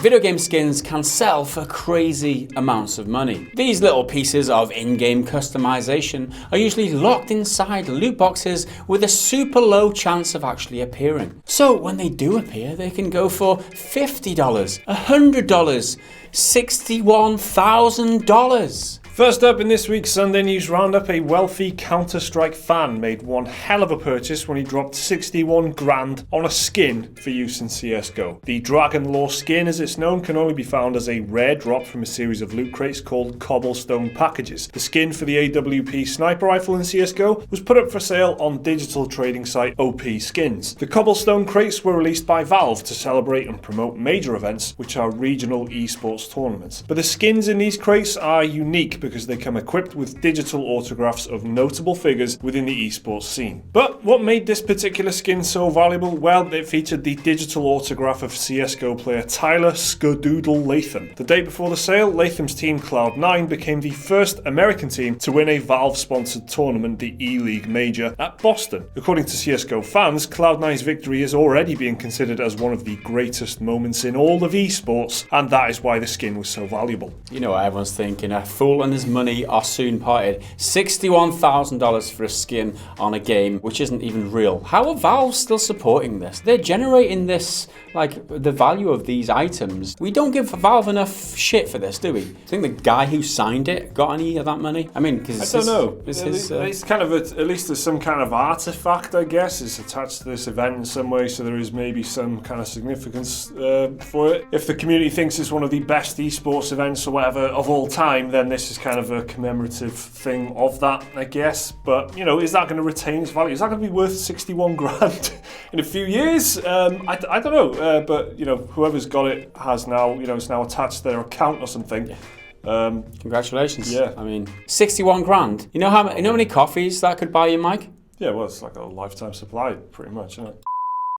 video game skins can sell for crazy amounts of money. These little pieces of in-game customization are usually locked inside loot boxes with a super low chance of actually appearing. So when they do appear, they can go for $50, $100, $61,000. First up in this week's Sunday News Roundup, a wealthy Counter-Strike fan made one hell of a purchase when he dropped 61 grand on a skin for use in CSGO. The Dragon Lore skin, as it's known, can only be found as a rare drop from a series of loot crates called Cobblestone packages. The skin for the AWP sniper rifle in CSGO was put up for sale on digital trading site OP Skins. The Cobblestone crates were released by Valve to celebrate and promote major events, which are regional esports tournaments. But the skins in these crates are unique because they come equipped with digital autographs of notable figures within the esports scene. But what made this particular skin so valuable? Well, it featured the digital autograph of CSGO player Tyler Skadoodle Latham. The day before the sale, Latham's team Cloud9 became the first American team to win a Valve-sponsored tournament, the E-League Major, at Boston. According to CSGO fans, Cloud9's victory is already being considered as one of the greatest moments in all of esports, and that is why the skin was so valuable. You know what everyone's thinking, a fool and his money are soon parted. $61,000 for a skin on a game which isn't even real. How are Valve still supporting this? They're generating this, like, the value of these items. We don't give Valve enough shit for this, do we? I think the guy who signed it got any of that money? I mean, because I don't know. It's kind of at least there's some kind of artifact, I guess, is attached to this event in some way, so there is maybe some kind of significance for it. If the community thinks it's one of the best esports events or whatever of all time, then this is kind of a commemorative thing of that, I guess. But, you know, is that going to retain its value? Is that going to be worth 61 grand in a few years? I don't know. But, you know, whoever's got it has now, you know, it's now attached to their account or something. Congratulations. Yeah. I mean, 61 grand. You know how many coffees that could buy you, Mike? Yeah, well, it's like a lifetime supply, pretty much, isn't it?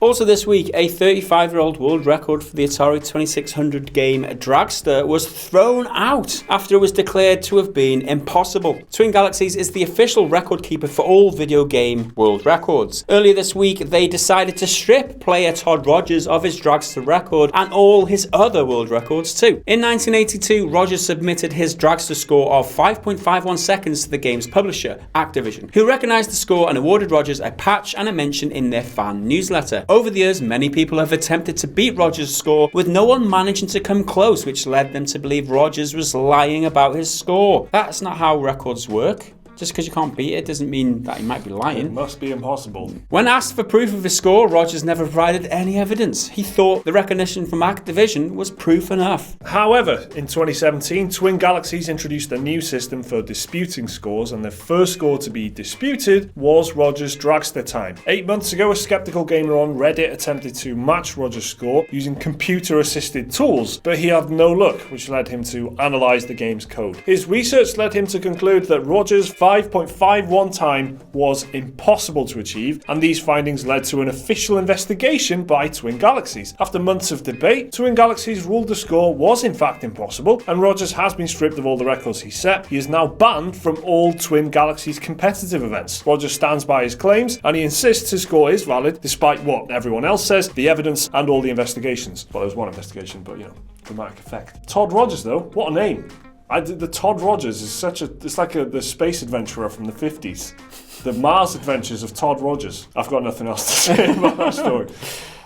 Also this week, a 35-year-old world record for the Atari 2600 game Dragster was thrown out after it was declared to have been impossible. Twin Galaxies is the official record keeper for all video game world records. Earlier this week, they decided to strip player Todd Rogers of his Dragster record and all his other world records too. In 1982, Rogers submitted his Dragster score of 5.51 seconds to the game's publisher, Activision, who recognized the score and awarded Rogers a patch and a mention in their fan newsletter. Over the years, many people have attempted to beat Rogers' score, with no one managing to come close, which led them to believe Rogers was lying about his score. That's not how records work. Just because you can't beat it doesn't mean that he might be lying. It must be impossible. When asked for proof of his score, Rogers never provided any evidence. He thought the recognition from Activision was proof enough. However, in 2017, Twin Galaxies introduced a new system for disputing scores, and the first score to be disputed was Rogers' Dragster time. 8 months ago, a skeptical gamer on Reddit attempted to match Rogers' score using computer-assisted tools, but he had no luck, which led him to analyse the game's code. His research led him to conclude that Rogers' 5.51 time was impossible to achieve, and these findings led to an official investigation by Twin Galaxies. After months of debate, Twin Galaxies ruled the score was in fact impossible, and Rogers has been stripped of all the records he set. He is now banned from all Twin Galaxies competitive events. Rogers stands by his claims, and he insists his score is valid, despite what everyone else says, the evidence, and all the investigations. Well, there was one investigation, but, you know, dramatic effect. Todd Rogers, though, what a name. The Todd Rogers is it's like the space adventurer from the 50s. The Mars Adventures of Todd Rogers. I've got nothing else to say about that story.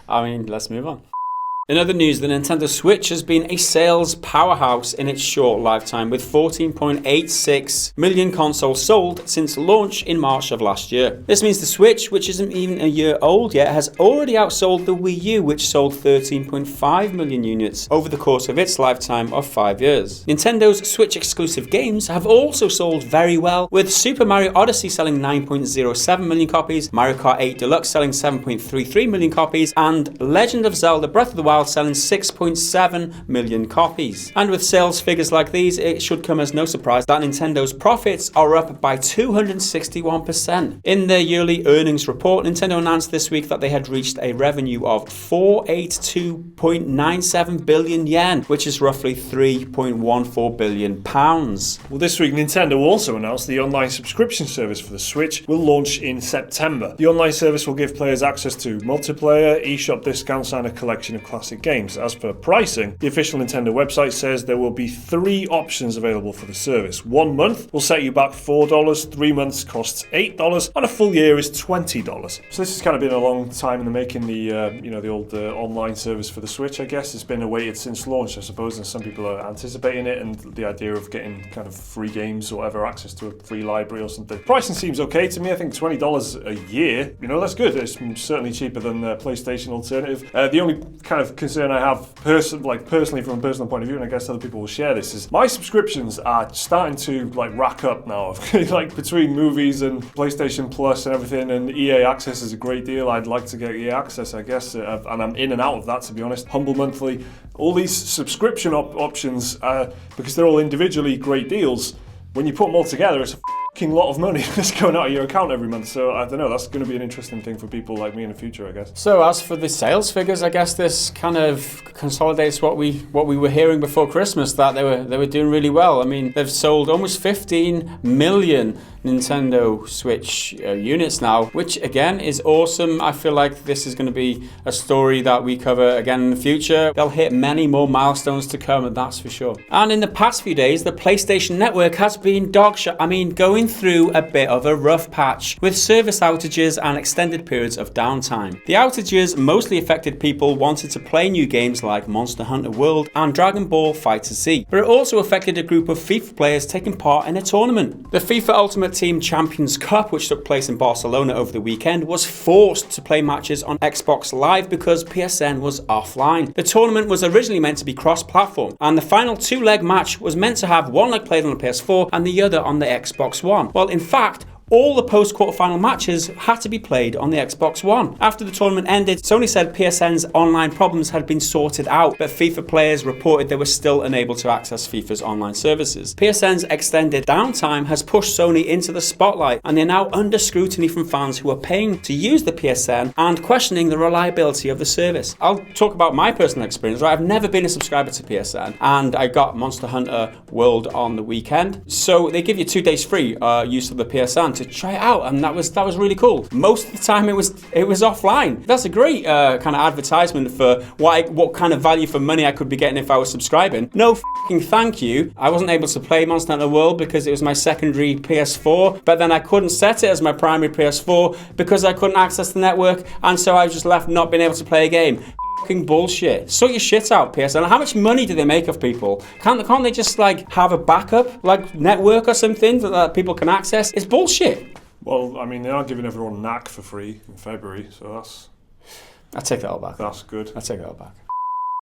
I mean, let's move on. In other news, the Nintendo Switch has been a sales powerhouse in its short lifetime, with 14.86 million consoles sold since launch in March of last year. This means the Switch, which isn't even a year old yet, has already outsold the Wii U, which sold 13.5 million units over the course of its lifetime of 5 years. Nintendo's Switch exclusive games have also sold very well, with Super Mario Odyssey selling 9.07 million copies, Mario Kart 8 Deluxe selling 7.33 million copies, and Legend of Zelda Breath of the Wild selling 6.7 million copies. And with sales figures like these, it should come as no surprise that Nintendo's profits are up by 261%. In their yearly earnings report, Nintendo announced this week that they had reached a revenue of 482.97 billion yen, which is roughly 3.14 billion pounds. Well, this week Nintendo also announced the online subscription service for the Switch will launch in September. The online service will give players access to multiplayer, eShop discounts, and a collection of classic classic games. As for pricing, the official Nintendo website says there will be 3 options available for the service. 1 month will set you back $4, 3 months costs $8, and a full year is $20. So this has kind of been a long time in the making, the old online service for the Switch, I guess. It's been awaited since launch, I suppose, and some people are anticipating it, and the idea of getting kind of free games or whatever, access to a free library or something. Pricing seems okay to me. I think $20 a year, that's good. It's certainly cheaper than the PlayStation alternative. The only kind of concern I have personally from a personal point of view, and I guess other people will share this, is my subscriptions are starting to rack up now. Like between movies and PlayStation Plus and everything, and EA Access is a great deal. I'd like to get EA Access, I guess, and I'm in and out of that, to be honest. Humble Monthly, all these subscription options, because they're all individually great deals, when you put them all together, it's a fucking lot of money that's going out of your account every month. So I don't know, that's going to be an interesting thing for people like me in the future, I guess. So as for the sales figures, I guess this kind of consolidates what we were hearing before Christmas, that they were doing really well. I mean, they've sold almost 15 million Nintendo Switch units now, which again is awesome. I feel like this is going to be a story that we cover again in the future. They'll hit many more milestones to come, and that's for sure. And in the past few days, the PlayStation Network has been going through a bit of a rough patch with service outages and extended periods of downtime. The outages mostly affected people wanting to play new games like Monster Hunter World and Dragon Ball FighterZ, but it also affected a group of FIFA players taking part in a tournament. The FIFA Ultimate Team Champions Cup, which took place in Barcelona over the weekend, was forced to play matches on Xbox Live because PSN was offline. The tournament was originally meant to be cross-platform, and the final 2-leg match was meant to have one leg played on the PS4 and the other on the Xbox One. Well, in fact, all the post-quarterfinal matches had to be played on the Xbox One. After the tournament ended, Sony said PSN's online problems had been sorted out, but FIFA players reported they were still unable to access FIFA's online services. PSN's extended downtime has pushed Sony into the spotlight, and they're now under scrutiny from fans who are paying to use the PSN and questioning the reliability of the service. I'll talk about my personal experience. I've never been a subscriber to PSN, and I got Monster Hunter World on the weekend. So they give you 2 days free use of the PSN to try it out, and that was really cool. Most of the time it was offline. That's a great kind of advertisement for what kind of value for money I could be getting if I was subscribing. No fucking thank you. I wasn't able to play Monster Hunter World because it was my secondary PS4, but then I couldn't set it as my primary PS4 because I couldn't access the network, and so I was just left not being able to play a game. Fucking bullshit. Sort your shit out, PSN. How much money do they make off people? Can't they just have a backup network or something that people can access? It's bullshit. Well, I mean, they are giving everyone NAC for free in February, so I take that all back. That's good. I take that all back.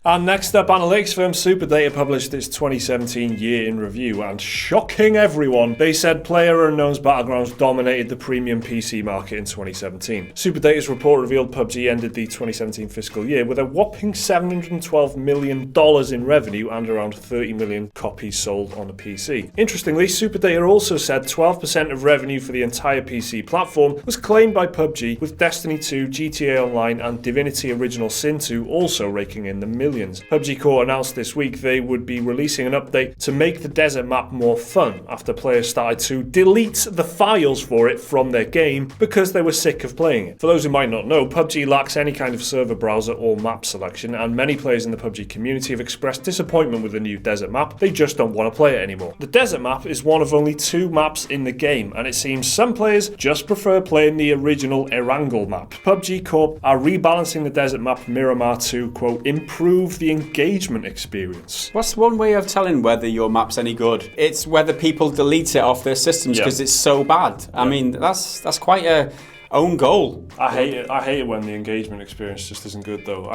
And next up, analytics firm SuperData published its 2017 year in review, and shocking everyone, they said PlayerUnknown's Battlegrounds dominated the premium PC market in 2017. SuperData's report revealed PUBG ended the 2017 fiscal year with a whopping $712 million in revenue and around 30 million copies sold on a PC. Interestingly, SuperData also said 12% of revenue for the entire PC platform was claimed by PUBG, with Destiny 2, GTA Online and Divinity Original Sin 2 also raking in the millions. PUBG Corp announced this week they would be releasing an update to make the desert map more fun after players started to delete the files for it from their game because they were sick of playing it. For those who might not know, PUBG lacks any kind of server browser or map selection, and many players in the PUBG community have expressed disappointment with the new desert map. They just don't want to play it anymore. The desert map is one of only 2 maps in the game, and it seems some players just prefer playing the original Erangel map. PUBG Corp are rebalancing the desert map Miramar to, quote, improve the engagement experience. What's one way of telling whether your map's any good? It's whether people delete it off their systems because it's so bad. I mean, that's quite a own goal. I hate it when the engagement experience just isn't good, though.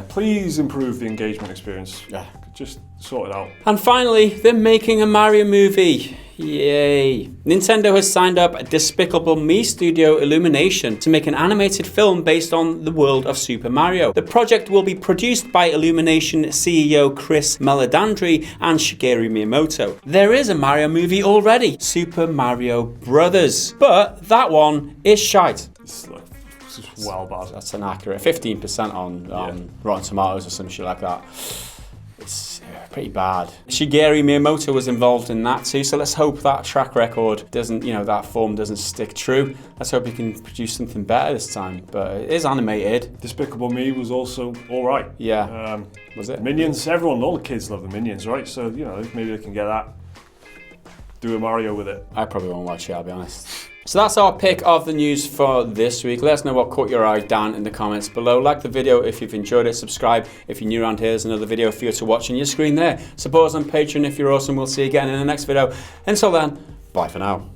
Please improve the engagement experience. Yeah. Just sort it out. And finally, they're making a Mario movie. Yay. Nintendo has signed up Despicable Me studio Illumination to make an animated film based on the world of Super Mario. The project will be produced by Illumination CEO Chris Meledandri and Shigeru Miyamoto. There is a Mario movie already, Super Mario Brothers, but that one is shite. It's well bad. That's inaccurate. 15% on Rotten Tomatoes or some shit like that. pretty bad. Shigeru Miyamoto was involved in that too, so let's hope that track record doesn't, that form doesn't stick true. Let's hope he can produce something better this time, but it is animated. Despicable Me was also alright. Yeah. Was it? Minions, all the kids love the Minions, right? So, maybe they can get that. Do a Mario with it. I probably won't watch it, I'll be honest. So that's our pick of the news for this week. Let us know what caught your eye down in the comments below. Like the video if you've enjoyed it. Subscribe if you're new around here. There's another video for you to watch on your screen there. Support us on Patreon if you're awesome. We'll see you again in the next video. Until then, bye for now.